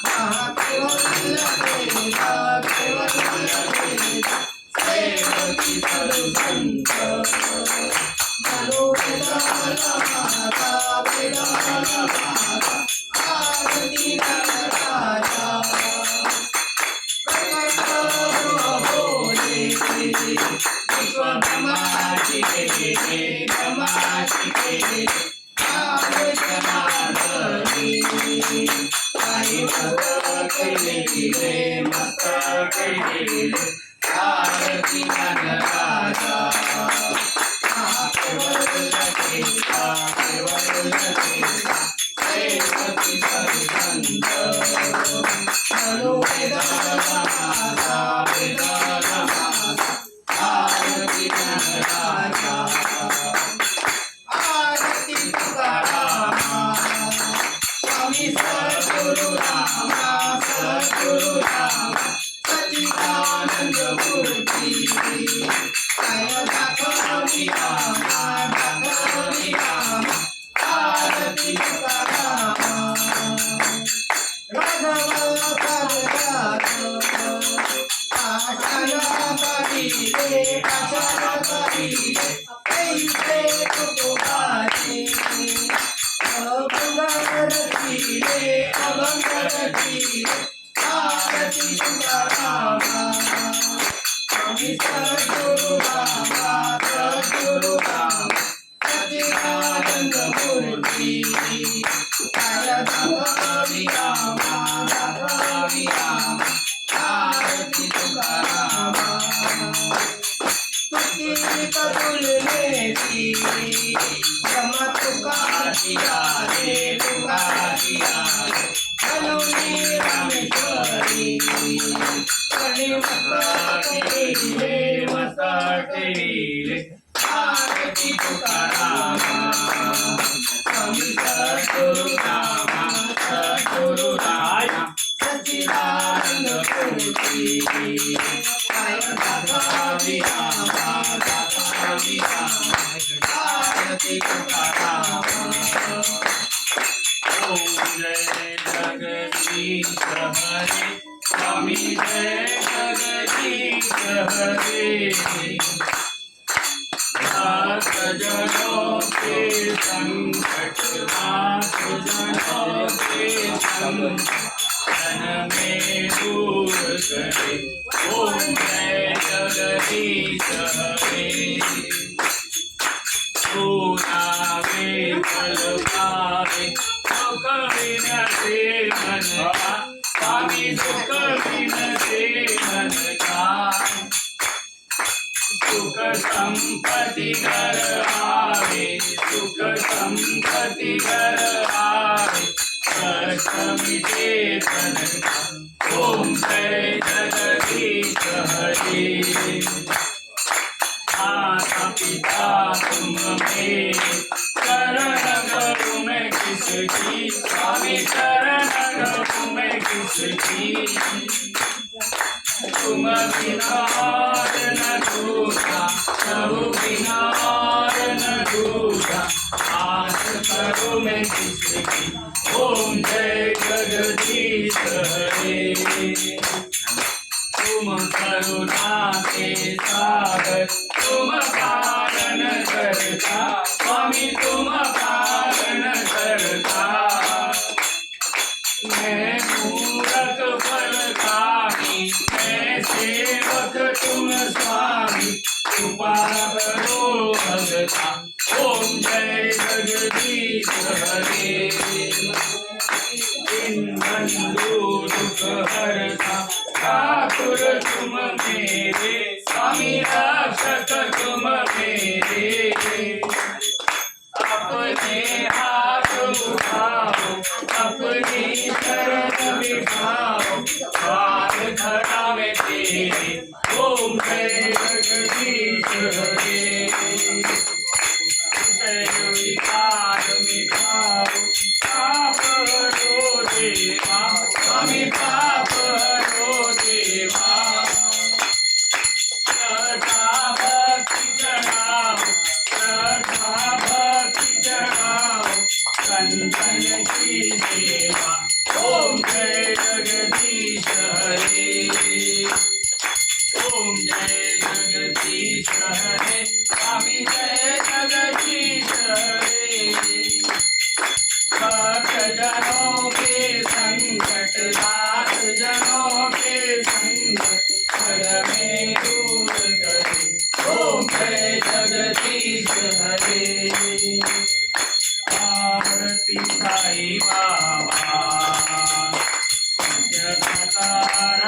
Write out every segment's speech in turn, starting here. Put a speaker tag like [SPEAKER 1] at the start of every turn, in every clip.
[SPEAKER 1] महादेव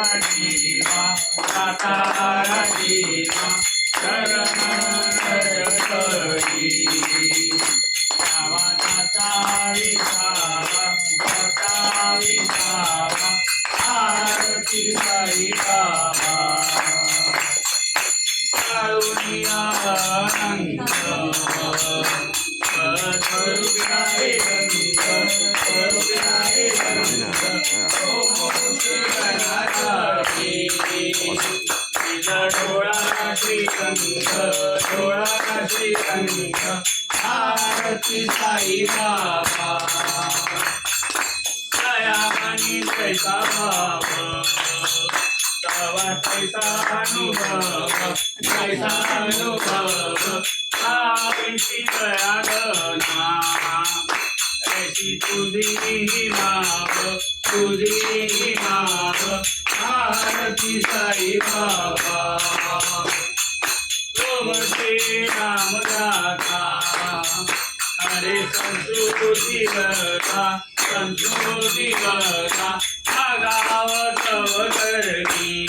[SPEAKER 1] देवा सातारा देवा शरण करी गावाचा विसावा आरती साई बाबा काळुनिया अनंत स्वरूपिणाय रंग स्वरूपिणाय रंग ओम श्री डोळा श्रीरंग डोळा श्रीरंग आरती साई बाबा दयामणी कैसा भाव तवा कैसा अनुभव आविषी दया गणा ऐसी तुझी माव आरती साई बाबा तुम श्री राम गाथा हरे संस्कृती गता गाव तव करणी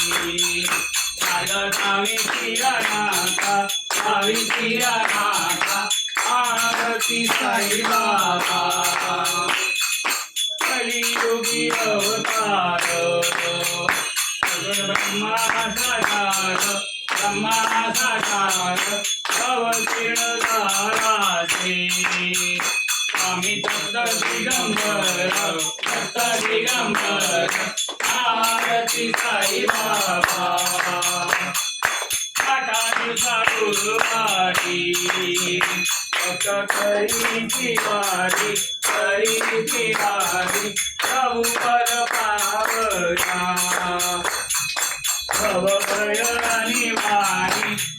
[SPEAKER 1] आविषी अनाथा आरती साई बाबा कलियुगी अवतार ब्रह्मा साकार अवतीर्ण झालासे स्वामी दत्त दिगंबर आरती साई बाबा आठादिवसा गुरुवारी भक्त करीची वारी प्रभू पद पावना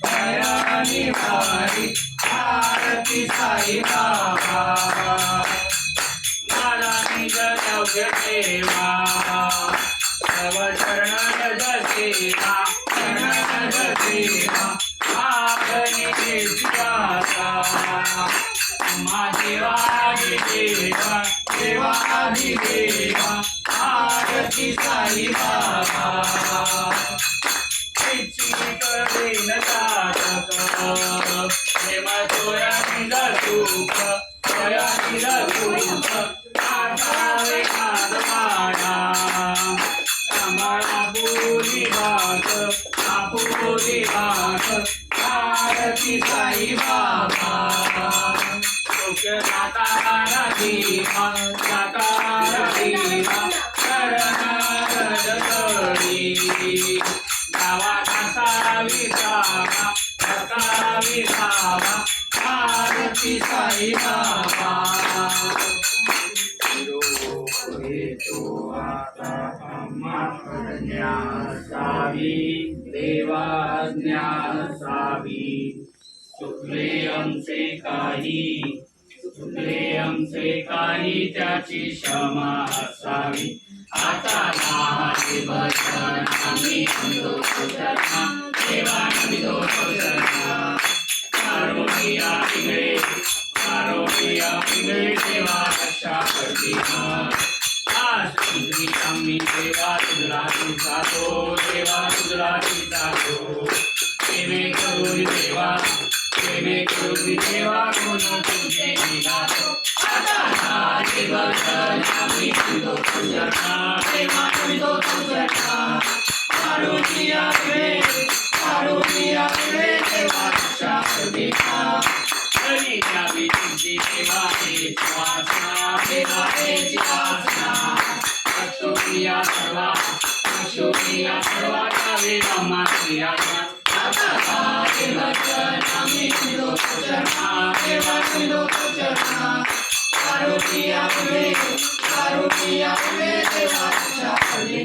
[SPEAKER 1] भयनी वारी आरती साई बाबा मला निज योग्य देवा तव शरण सेवा आपने देवा देवादिदेवा आरती साई बाबा करेन साधक प्रेम तोया निज सुख आठावे माधवाना आपुरी भाग आरती साई बाबा सातारा देवा शरण करी गावाचा विसावा आरती साई बाबा ज्ञासावी देवाज्ञा सावी चुकले हमसे काही त्याची क्षमा असावी आता नावाचे भजन आम्ही म्हणतो तुझ्या देवा म्हणतो तुझ्या कारुणिया पिंगळे देवा कशा करते आम्ही देवा तुझला जातो प्रेमे करून देवा कोण तुझे निघातो आता भजन आम्ही म्हणतो तुझ्या देवा म्हणतो तुझ्या कारुणिया पिंगळे देवा कशा करते तरी द्यावी तुझी सेवा हे वासना अक्षोभिया सर्वा द्यावे रामाची आज्ञा आता भजन आम्ही म्हणतो तुझ्या देवा म्हणतो तुझ्या कारुणिया पिंगळे देवा कशा करते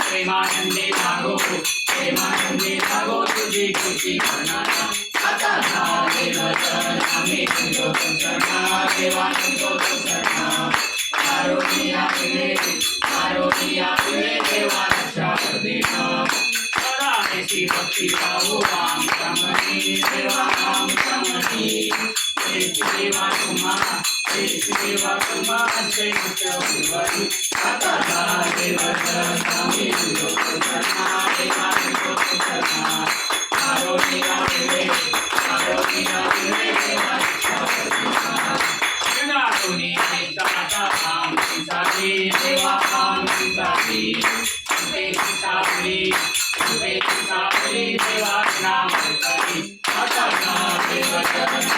[SPEAKER 1] प्रेमानंदे लागो प्रेमा स्तुती करणारा आता झाले वचन आम्ही तुझो शरणा देवा तुझो शरणा कारुण्या तुझे देवा रक्षा देवा सदानेसी भक्ती भाऊ आमच्या मनी देवा आमच्या मनी देवा तुम्हा श्रेष्ठ आता झाले वचन आम्ही तुझो शरणा देवा तुझो शरणा कारुण्या तुझे देवा रक्षा देवा देवा आमची साथी देवा नाम करी आता देवा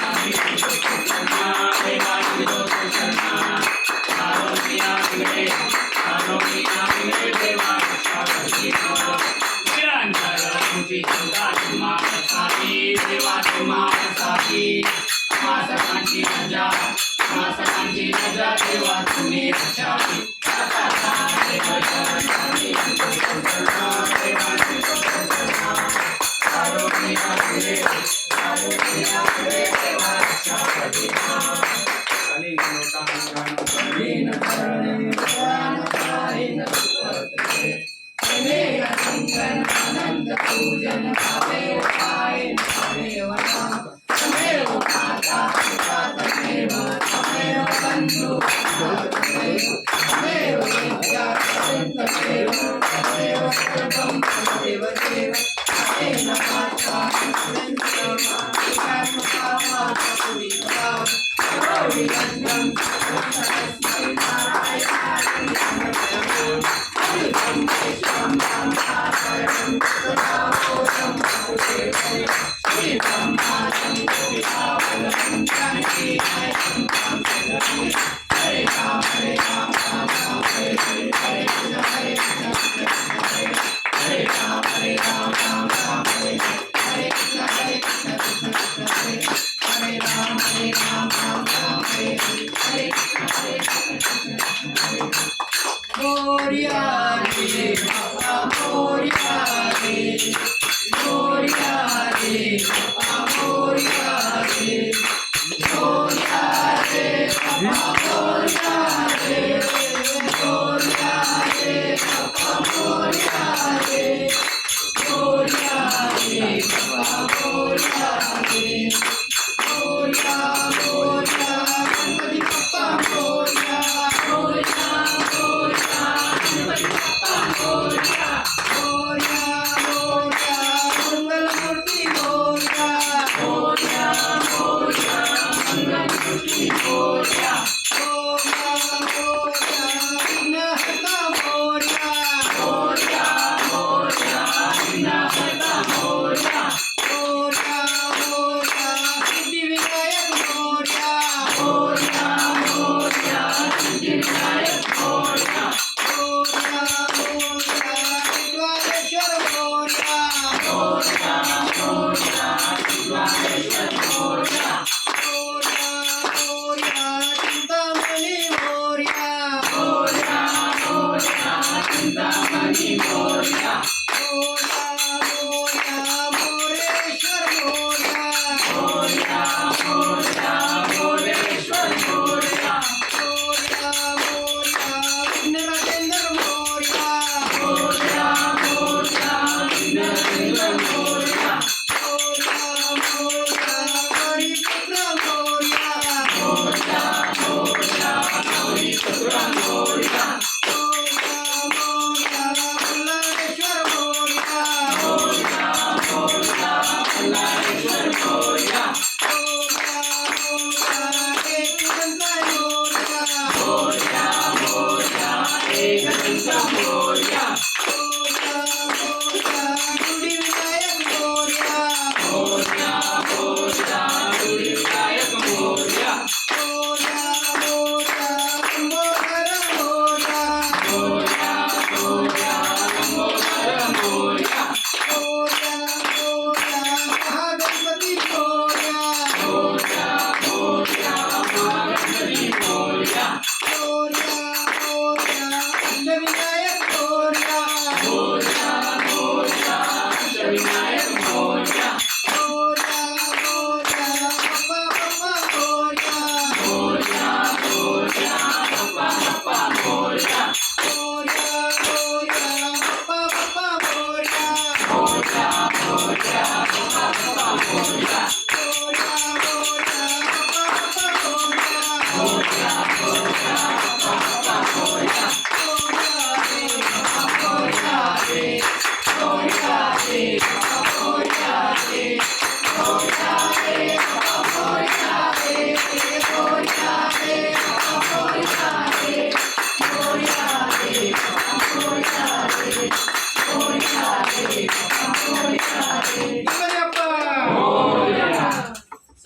[SPEAKER 1] आम्ही तुझो शरणा देवा तुझो शरणा कारुण्या तुझे देवा रक्षा देवा निरंतर तुझी चिंता तुम्हाला साथी देवा तुम्हाला साथी मासकांची नजा देवा तुम्ही रक्षावी आता देवा आम्ही तुझो शरणा देवा तुझो शरणा कारुण्या तुझे देवा रक्षा देवा आनंद पूजन भावे पाय तमेव माता पिता तमेव बंधु तमेव विद्या तमेव सर्वं तमेव देव तमेव माता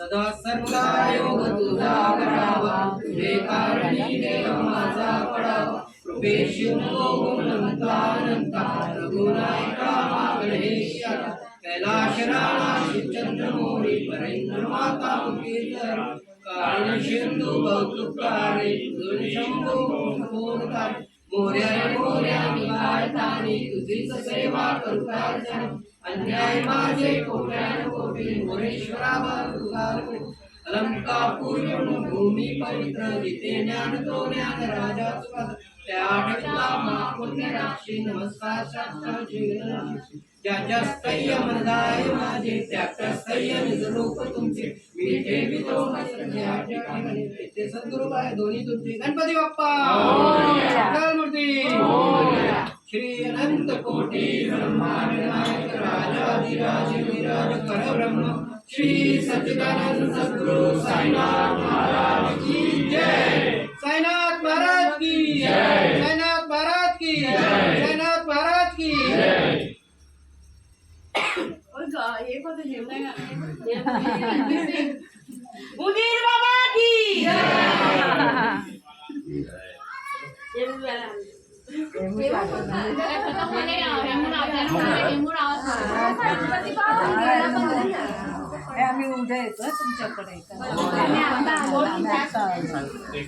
[SPEAKER 2] सदा सर्वदा योग तुझा करावा तुझे कारणी देव माझा पडावा कृपेशी नको गुणवंतानंता रघुनायका मागणेश्वर कैलाश राणा शिवचंद्र मोरी परेंद्र माता मुकीधर कारण सिंधू बहुतुकारे तुझ शंभू मोरतारी मोर्या रे मोर्या निवाळतानी तुझीच सेवा करुतार्जन अन्याय माझे कोट्यान कोटी मोरेश्वरा तुझा अलंकापूर भूमी पवित्र जिथे ज्ञान तो ज्ञान राजा त्या आठवता महापुण्य राक्षी नमस्कार शास्त्राची ज्याच्या स्थैर्य मनदाय माझे त्याच्या स्थैर्य निज रूप तुमचे मी ठेवितो ते सद्गुरु बाय दोन्ही तुमचे गणपती बाप्पा मूर्ती श्री अनंत कोटी ब्रह्मांड नायक राजाधिराज विराज परब्रह्म श्री सच्चिदानंद सद्गुरु साईनाथ महाराज की जय साईनाथ महाराज की जय साईनाथ महाराज की जय साईनाथ महाराज की जय
[SPEAKER 3] उदीर बाबा की
[SPEAKER 4] आम्ही उद्या येतो तुमच्याकडे